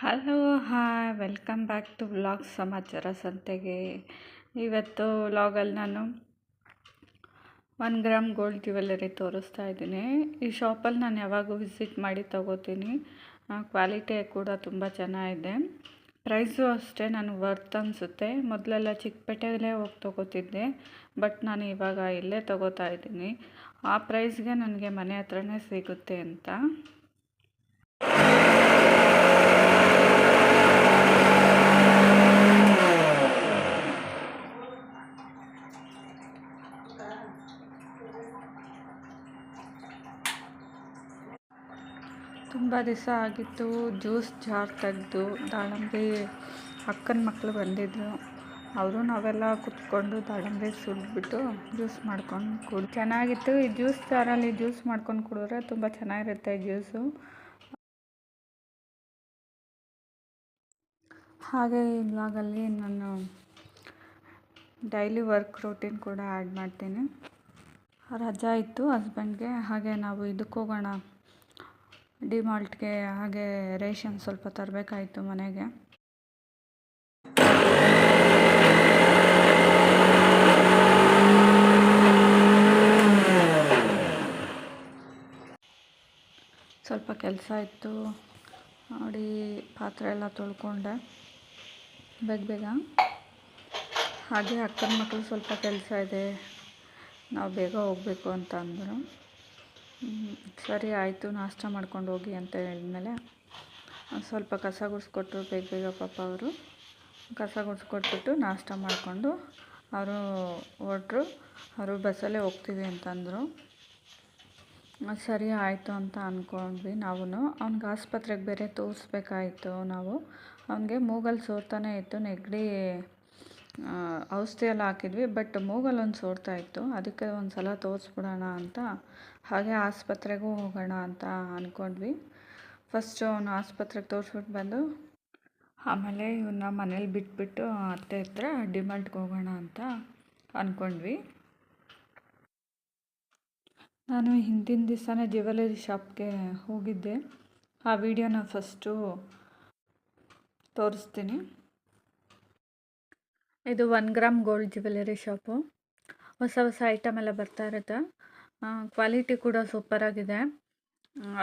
Hello hi welcome back to vlog ಸಮಾಚಾರ ಸಂತೆಗೆ. ಇವತ್ತು ವ್ಲಾಗಲ್ಲಿ ನಾನು 1 ಗ್ರಾಮ್ ಗೋಲ್ಡ್ ಜ್ಯುವೆಲ್ಲರಿ ತೋರಿಸ್ತಾ ಇದ್ದೀನಿ. ಈ ಶಾಪಲ್ಲಿ ನಾನು ಯಾವಾಗೂ ವಿಸಿಟ್ ಮಾಡಿ ತೊಗೋತೀನಿ. ಕ್ವಾಲಿಟಿ ಕೂಡ ತುಂಬ ಚೆನ್ನಾಗಿದೆ. ಪ್ರೈಸು ಅಷ್ಟೇ ನನಗೆ ವರ್ತ್ ಅನಿಸುತ್ತೆ. ಮೊದಲೆಲ್ಲ ಚಿಕ್ಕಪೇಟೆಯಲ್ಲೇ ಹೋಗಿ ತೊಗೋತಿದ್ದೆ, ಬಟ್ ನಾನು ಇವಾಗ ಇಲ್ಲೇ ತೊಗೋತಾ ಇದ್ದೀನಿ. ಆ ಪ್ರೈಸ್ಗೆ ನನಗೆ ಮನೆ ಹತ್ರನೇ ಸಿಗುತ್ತೆ ಅಂತ. ತುಂಬ ದಿವಸ ಆಗಿತ್ತು ಜ್ಯೂಸ್ ಜಾರ್ ತೆಗೆದು. ದಾಳಿಂಬೆ ಅಕ್ಕನ ಮಕ್ಕಳು ಬಂದಿದ್ದರು. ಅವರು ನಾವೆಲ್ಲ ಕುತ್ಕೊಂಡು ದಾಳಿಂಬೆ ಸುಲಿದ್ಬಿಟ್ಟು ಜ್ಯೂಸ್ ಮಾಡ್ಕೊಂಡು ಚೆನ್ನಾಗಿತ್ತು. ಈ ಜ್ಯೂಸ್ ಜಾರಲ್ಲಿ ಜ್ಯೂಸ್ ಮಾಡ್ಕೊಂಡು ಕುಡಿದ್ರೆ ತುಂಬ ಚೆನ್ನಾಗಿರುತ್ತೆ ಜ್ಯೂಸು. ಹಾಗೆ ಈ ವ್ಲಾಗಲ್ಲಿ ನಾನು ಡೈಲಿ ವರ್ಕ್ ರೂಟೀನ್ ಕೂಡ ಆ್ಯಡ್ ಮಾಡ್ತೀನಿ. ರಜಾ ಇತ್ತು ಹಸ್ಬೆಂಡ್ಗೆ, ಹಾಗೆ ನಾವು ಇದಕ್ಕೆ ಹೋಗೋಣ ಡಿಮಾರ್ಟ್ಗೆ. ಹಾಗೆ ರೇಷನ್ ಸ್ವಲ್ಪ ತರಬೇಕಾಯಿತು ಮನೆಗೆ. ಸ್ವಲ್ಪ ಕೆಲಸ ಇತ್ತು ನೋಡಿ, ಪಾತ್ರೆ ಎಲ್ಲ ತೊಳ್ಕೊಂಡೆ ಬೇಗ. ಹಾಗೆ ಅಕ್ಕನ ಮಕ್ಕಳು ಸ್ವಲ್ಪ ಕೆಲಸ ಇದೆ, ನಾವು ಬೇಗ ಹೋಗಬೇಕು ಅಂತ ಅಂದರು. ಸರಿ ಆಯಿತು, ನಾಷ್ಟ ಮಾಡ್ಕೊಂಡು ಹೋಗಿ ಅಂತ ಹೇಳಿದ್ಮೇಲೆ ಸ್ವಲ್ಪ ಕಸ ಗುಡಿಸ್ಕೊಟ್ರು ಬೇಗ ಪಾಪ. ಅವರು ಕಸ ಗುಡಿಸ್ಕೊಟ್ಬಿಟ್ಟು ನಾಷ್ಟ ಮಾಡಿಕೊಂಡು ಅವರು ಹೊರಟ್ರು. ಅವರು ಬಸ್ಸಲ್ಲೇ ಹೋಗ್ತೀವಿ ಅಂತಂದರು. ಸರಿ ಆಯಿತು ಅಂತ ಅಂದ್ಕೊಂಡ್ವಿ ನಾವು. ಅವ್ನಿಗೆ ಆಸ್ಪತ್ರೆಗೆ ಬೇರೆ ತೋರಿಸ್ಬೇಕಾಯಿತು ನಾವು. ಅವನಿಗೆ ಮೂಗಲ್ಲಿ ಸೋರ್ತಾನೆ ಇತ್ತು. ನೆಗಡಿ ಔಷಧಿ ಎಲ್ಲ ಹಾಕಿದ್ವಿ, ಬಟ್ ಮೂಗಲ್ಲಿ ಒಂದು ಸೋರ್ತಾ ಇತ್ತು. ಅದಕ್ಕೆ ಒಂದು ಸಲ ತೋರಿಸ್ಬಿಡೋಣ ಅಂತ ಹಾಗೆ ಆಸ್ಪತ್ರೆಗೂ ಹೋಗೋಣ ಅಂತ ಅಂದ್ಕೊಂಡ್ವಿ. ಫಸ್ಟು ಅವನು ಆಸ್ಪತ್ರೆಗೆ ತೋರಿಸ್ಬಿಟ್ಟು ಬಂದು ಆಮೇಲೆ ಇವನ್ನ ಮನೇಲಿ ಬಿಟ್ಬಿಟ್ಟು ಅತ್ತೆ ಹತ್ರ ಡಿಮಾರ್ಟ್ಗೆ ಹೋಗೋಣ ಅಂತ ಅಂದ್ಕೊಂಡ್ವಿ. ನಾನು ಹಿಂದಿನ ದಿವಸನೇ ಜ್ಯುವೆಲರಿ ಶಾಪ್ಗೆ ಹೋಗಿದ್ದೆ. ಆ ವಿಡಿಯೋನ ಫಸ್ಟು ತೋರಿಸ್ತೀನಿ. ಇದು 1 ಗ್ರಾಮ್ ಗೋಲ್ಡ್ ಜ್ಯುವೆಲರಿ ಶಾಪು. ಹೊಸ ಐಟಮ್ ಎಲ್ಲ ಬರ್ತಾ ಇರುತ್ತೆ. ಕ್ವಾಲಿಟಿ ಕೂಡ ಸೂಪರಾಗಿದೆ.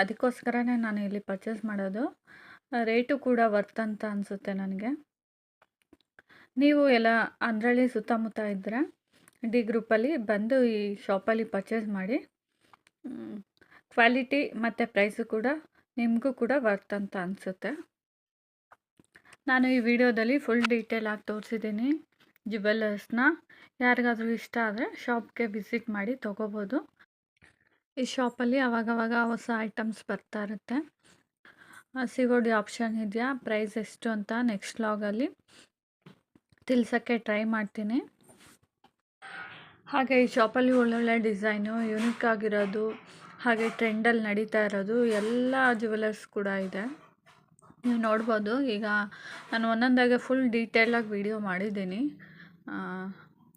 ಅದಕ್ಕೋಸ್ಕರನೇ ನಾನು ಇಲ್ಲಿ ಪರ್ಚೇಸ್ ಮಾಡೋದು. ರೇಟು ಕೂಡ ವರ್ತ್ ಅಂತ ಅನಿಸುತ್ತೆ ನನಗೆ. ನೀವು ಎಲ್ಲ ಅಂದ್ರಳ್ಳಿ ಸುತ್ತಮುತ್ತ ಇದ್ದರೆ ಡಿ ಗ್ರೂಪಲ್ಲಿ ಬಂದು ಈ ಶಾಪಲ್ಲಿ ಪರ್ಚೇಸ್ ಮಾಡಿ. ಕ್ವಾಲಿಟಿ ಮತ್ತು ಪ್ರೈಸು ಕೂಡ ನಿಮಗೂ ಕೂಡ ವರ್ತ್ ಅಂತ ಅನಿಸುತ್ತೆ. ನಾನು ಈ ವಿಡಿಯೋದಲ್ಲಿ ಫುಲ್ ಡೀಟೇಲಾಗಿ ತೋರಿಸಿದ್ದೀನಿ ಜ್ಯುವೆಲ್ಲರ್ಸ್ನ. ಯಾರಿಗಾದರೂ ಇಷ್ಟ ಆದರೆ ಶಾಪ್ಗೆ ವಿಸಿಟ್ ಮಾಡಿ ತೊಗೋಬೋದು. ಈ ಶಾಪಲ್ಲಿ ಆವಾಗವಾಗ ಹೊಸ ಐಟಮ್ಸ್ ಬರ್ತಾ ಇರುತ್ತೆ. ಸಿಗೋಡಿ ಆಪ್ಷನ್ ಇದೆಯಾ, ಪ್ರೈಸ್ ಎಷ್ಟು ಅಂತ ನೆಕ್ಸ್ಟ್ ವ್ಲಾಗಲ್ಲಿ ತಿಳಿಸೋಕ್ಕೆ ಟ್ರೈ ಮಾಡ್ತೀನಿ. ಹಾಗೆ ಈ ಶಾಪಲ್ಲಿ ಒಳ್ಳೊಳ್ಳೆ ಡಿಸೈನು, ಯುನಿಕ್ ಆಗಿರೋದು, ಹಾಗೆ ಟ್ರೆಂಡಲ್ಲಿ ನಡೀತಾ ಇರೋದು ಎಲ್ಲ ಜ್ಯುವೆಲ್ಲರ್ಸ್ ಕೂಡ ಇದೆ. ನೀವು ನೋಡ್ಬೋದು. ಈಗ ನಾನು ಒಂದೊಂದಾಗೆ ಫುಲ್ ಡೀಟೇಲಾಗಿ ವಿಡಿಯೋ ಮಾಡಿದ್ದೀನಿ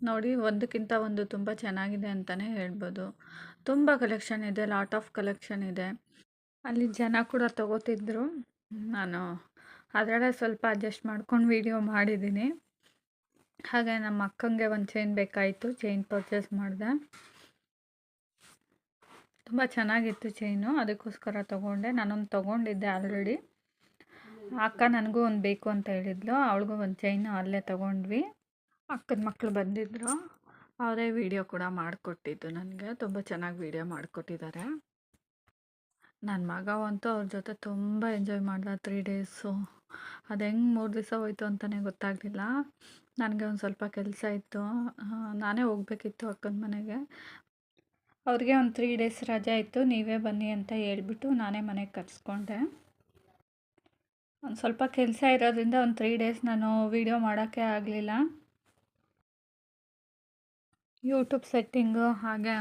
ನೋಡಿ. ಒಂದಕ್ಕಿಂತ ಒಂದು ತುಂಬ ಚೆನ್ನಾಗಿದೆ ಅಂತಲೇ ಹೇಳ್ಬೋದು. ತುಂಬ ಕಲೆಕ್ಷನ್ ಇದೆ, ಲಾಟ್ ಆಫ್ ಕಲೆಕ್ಷನ್ ಇದೆ. ಅಲ್ಲಿ ಜನ ಕೂಡ ತೊಗೋತಿದ್ರು. ನಾನು ಅದರಲ್ಲೇ ಸ್ವಲ್ಪ ಅಡ್ಜಸ್ಟ್ ಮಾಡ್ಕೊಂಡು ವಿಡಿಯೋ ಮಾಡಿದ್ದೀನಿ. ಹಾಗೆ ನಮ್ಮ ಅಕ್ಕಂಗೆ ಒಂದು ಚೈನ್ ಬೇಕಾಯಿತು, ಚೈನ್ ಪರ್ಚೇಸ್ ಮಾಡಿದೆ. ತುಂಬ ಚೆನ್ನಾಗಿತ್ತು ಚೈನು, ಅದಕ್ಕೋಸ್ಕರ ತೊಗೊಂಡೆ. ನಾನೊಂದು ತೊಗೊಂಡಿದ್ದೆ ಆಲ್ರೆಡಿ. ಅಕ್ಕ ನನಗೂ ಒಂದು ಬೇಕು ಅಂತ ಹೇಳಿದ್ಲು, ಅವಳಿಗೂ ಒಂದು ಚೈನು ಅಲ್ಲೇ ತೊಗೊಂಡ್ವಿ. ಅಕ್ಕನ ಮಕ್ಕಳು ಬಂದಿದ್ದರು, ಅವರೇ ವಿಡಿಯೋ ಕೂಡ ಮಾಡಿಕೊಟ್ಟಿದ್ದು ನನಗೆ. ತುಂಬ ಚೆನ್ನಾಗಿ ವಿಡಿಯೋ ಮಾಡಿಕೊಟ್ಟಿದ್ದಾರೆ. ನನ್ನ ಮಗ ಅಂತೂ ಅವ್ರ ಜೊತೆ ತುಂಬ ಎಂಜಾಯ್ ಮಾಡ್ದೆ 3 ಡೇಸು. ಅದು ಹೆಂಗೆ 3 ದಿವಸ ಹೋಯ್ತು ಅಂತಲೇ ಗೊತ್ತಾಗಲಿಲ್ಲ. ನನಗೆ ಒಂದು ಸ್ವಲ್ಪ ಕೆಲಸ ಇತ್ತು, ನಾನೇ ಹೋಗಬೇಕಿತ್ತು ಅಕ್ಕನ ಮನೆಗೆ. ಅವ್ರಿಗೆ ಒಂದು 3 ಡೇಸ್ ರಜೆ ಇತ್ತು, ನೀವೇ ಬನ್ನಿ ಅಂತ ಹೇಳ್ಬಿಟ್ಟು ನಾನೇ ಮನೆಗೆ ಕರೆಸ್ಕೊಂಡೆ. ಒಂದು ಸ್ವಲ್ಪ ಕೆಲಸ ಇರೋದ್ರಿಂದ ಒಂದು 3 ಡೇಸ್ ನಾನು ವಿಡಿಯೋ ಮಾಡೋಕ್ಕೆ ಆಗಲಿಲ್ಲ. ಯೂಟ್ಯೂಬ್ ಸೆಟ್ಟಿಂಗು, ಹಾಗೆ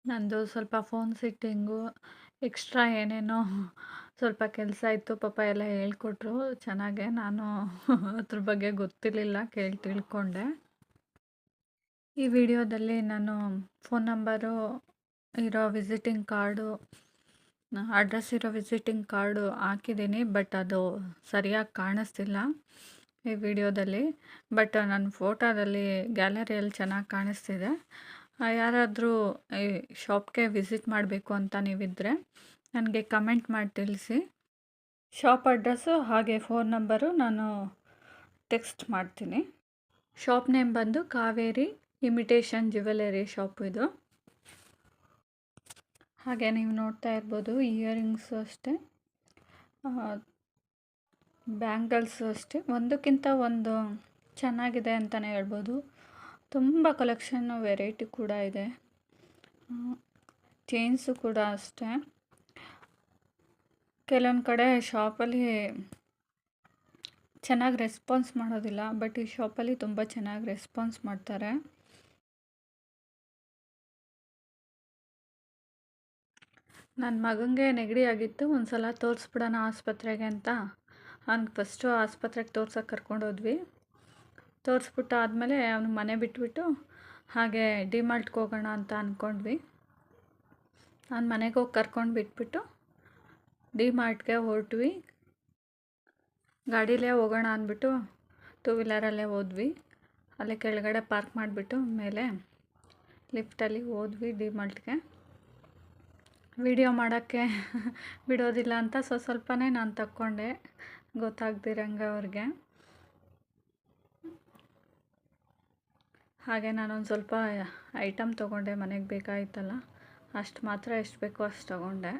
ನಂದು ಸ್ವಲ್ಪ ಫೋನ್ ಸೆಟ್ಟಿಂಗು, ಎಕ್ಸ್ಟ್ರಾ ಏನೇನೋ ಸ್ವಲ್ಪ ಕೆಲಸ ಇತ್ತು. ಪಾಪ ಎಲ್ಲ ಹೇಳ್ಕೊಟ್ರು ಚೆನ್ನಾಗೆ. ನಾನು ಅದ್ರ ಬಗ್ಗೆ ಗೊತ್ತಿರಲಿಲ್ಲ, ತಿಳ್ಕೊಂಡೆ. ಈ ವಿಡಿಯೋದಲ್ಲಿ ನಾನು ಫೋನ್ ನಂಬರು ಇರೋ ವಿಸಿಟಿಂಗ್ ಕಾರ್ಡು ಅಡ್ರೆಸ್ ಇರೋ ವಿಸಿಟಿಂಗ್ ಕಾರ್ಡು ಹಾಕಿದ್ದೀನಿ, ಬಟ್ ಅದು ಸರಿಯಾಗಿ ಕಾಣಿಸ್ತಿಲ್ಲ ಈ ವಿಡಿಯೋದಲ್ಲಿ. ಬಟ್ ನನ್ನ ಫೋಟೋದಲ್ಲಿ ಗ್ಯಾಲರಿಯಲ್ಲಿ ಚೆನ್ನಾಗಿ ಕಾಣಿಸ್ತಿದೆ. ಯಾರಾದರೂ ಈ ಶಾಪ್ಗೆ ವಿಸಿಟ್ ಮಾಡಬೇಕು ಅಂತ ನೀವಿದ್ದರೆ ನನಗೆ ಕಮೆಂಟ್ ಮಾಡಿ ತಿಳಿಸಿ. ಶಾಪ್ ಅಡ್ರೆಸ್ಸು ಹಾಗೆ ಫೋನ್ ನಂಬರು ನಾನು ಟೆಕ್ಸ್ಟ್ ಮಾಡ್ತೀನಿ. ಶಾಪ್ ನೇಮ್ ಬಂದು ಕಾವೇರಿ ಇಮಿಟೇಷನ್ ಜ್ಯುವೆಲರಿ ಶಾಪ್ ಇದು. ಹಾಗೆ ನೀವು ನೋಡ್ತಾ ಇರ್ಬೋದು, ಇಯರಿಂಗ್ಸು ಅಷ್ಟೇ, ಬ್ಯಾಂಗಲ್ಸು ಅಷ್ಟೇ, ಒಂದಕ್ಕಿಂತ ಒಂದು ಚೆನ್ನಾಗಿದೆ ಅಂತಲೇ ಹೇಳ್ಬೋದು. ತುಂಬ ಕಲೆಕ್ಷನ್ನು ವೆರೈಟಿ ಕೂಡ ಇದೆ. ಚೈನ್ಸು ಕೂಡ ಅಷ್ಟೇ. ಕೆಲವೊಂದು ಕಡೆ ಶಾಪಲ್ಲಿ ಚೆನ್ನಾಗಿ ರೆಸ್ಪಾನ್ಸ್ ಮಾಡೋದಿಲ್ಲ, ಬಟ್ ಈ ಶಾಪಲ್ಲಿ ತುಂಬ ಚೆನ್ನಾಗಿ ರೆಸ್ಪಾನ್ಸ್ ಮಾಡ್ತಾರೆ. ನನ್ನ ಮಗನಿಗೆ ನೆಗಡಿ ಆಗಿತ್ತು, ಒಂದು ಸಲ ತೋರಿಸ್ಬಿಡೋಣ ಆಸ್ಪತ್ರೆಗೆ ಅಂತ ಅವ್ನಿಗೆ ಫಸ್ಟು ಆಸ್ಪತ್ರೆಗೆ ತೋರ್ಸೋಕೆ ಕರ್ಕೊಂಡೋದ್ವಿ. ತೋರಿಸ್ಬಿಟ್ಟು ಆದಮೇಲೆ ಅವನು ಮನೆ ಬಿಟ್ಬಿಟ್ಟು ಹಾಗೆ ಡಿಮಾರ್ಟ್ಗೆ ಹೋಗೋಣ ಅಂತ ಅಂದ್ಕೊಂಡ್ವಿ. ಅವ್ನ ಮನೆಗೆ ಹೋಗಿ ಕರ್ಕೊಂಡು ಬಿಟ್ಬಿಟ್ಟು ಡಿಮಾರ್ಟ್ಗೆ ಹೊರಟ್ವಿ. ಗಾಡೀಲೇ ಹೋಗೋಣ ಅಂದ್ಬಿಟ್ಟು 2 ವೀಲರಲ್ಲೇ ಹೋದ್ವಿ. ಅಲ್ಲೇ ಕೆಳಗಡೆ ಪಾರ್ಕ್ ಮಾಡಿಬಿಟ್ಟು ಮೇಲೆ ಲಿಫ್ಟಲ್ಲಿ ಹೋದ್ವಿ ಡಿಮಾರ್ಟ್ಗೆ. ವಿಡಿಯೋ ಮಾಡೋಕ್ಕೆ ಬಿಡೋದಿಲ್ಲ ಅಂತ ಸ್ವಲ್ಪನೇ ನಾನು ತಕ್ಕೊಂಡೆ, ಗೊತ್ತಾಗ್ದಿರಂಗೆ ಅವ್ರಿಗೆ. ಹಾಗೆ ನಾನೊಂದು ಸ್ವಲ್ಪ ಐಟಮ್ ತೊಗೊಂಡೆ, ಮನೆಗೆ ಬೇಕಾಗಿತ್ತಲ್ಲ, ಅಷ್ಟು ಮಾತ್ರ ಎಷ್ಟು ಬೇಕೋ ಅಷ್ಟು ತೊಗೊಂಡೆ.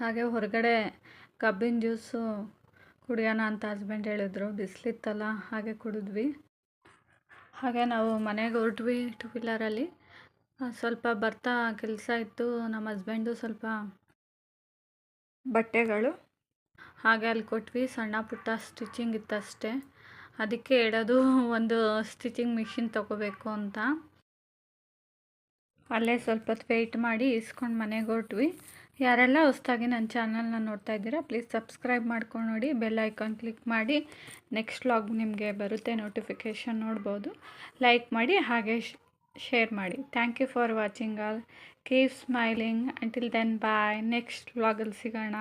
ಹಾಗೆ ಹೊರಗಡೆ ಕಬ್ಬಿನ ಜ್ಯೂಸು ಕುಡಿಯೋಣ ಅಂತ ಹಸ್ಬೆಂಡ್ ಹೇಳಿದ್ರು, ಬಿಸಿಲಿತ್ತಲ್ಲ ಹಾಗೆ ಕುಡಿದ್ವಿ. ಹಾಗೆ ನಾವು ಮನೆಗೆ ಹೊರಟ್ವಿ 2 ವೀಲರಲ್ಲಿ. ಸ್ವಲ್ಪ ಬರ್ತಾ ಕೆಲಸ ಇತ್ತು, ನಮ್ಮ ಹಸ್ಬೆಂಡು ಸ್ವಲ್ಪ ಬಟ್ಟೆಗಳು ಹಾಗೆ ಅಲ್ಲಿ ಕೊಟ್ವಿ. ಸಣ್ಣ ಪುಟ್ಟ ಸ್ಟಿಚಿಂಗ್ ಇತ್ತಷ್ಟೇ, ಅದಕ್ಕೆ ಹೇಳೋದು ಒಂದು ಸ್ಟಿಚಿಂಗ್ ಮಿಷಿನ್ ತೊಗೋಬೇಕು ಅಂತ. ಅಲ್ಲೇ ಸ್ವಲ್ಪ ಹೊತ್ತು ವೆಯ್ಟ್ ಮಾಡಿ ಇಸ್ಕೊಂಡು ಮನೆಗೆ ಹೊರಟ್ವಿ. ಯಾರೆಲ್ಲ ಹೊಸ್ದಾಗಿ ನನ್ನ ಚಾನಲ್ನ ನೋಡ್ತಾ ಇದ್ದೀರಾ ಪ್ಲೀಸ್ ಸಬ್ಸ್ಕ್ರೈಬ್ ಮಾಡ್ಕೊಂಡು ನೋಡಿ, ಬೆಲ್ ಐಕಾನ್ ಕ್ಲಿಕ್ ಮಾಡಿ. ನೆಕ್ಸ್ಟ್ ವ್ಲಾಗ್ ನಿಮಗೆ ಬರುತ್ತೆ, ನೋಟಿಫಿಕೇಷನ್ ನೋಡ್ಬೋದು. ಲೈಕ್ ಮಾಡಿ ಹಾಗೆ ಶೇರ್ ಮಾಡಿ. Thank you for watching all. Keep smiling. Until then bye. Next ವ್ಲಾಗಲ್ಲಿ ಸಿಗೋಣ.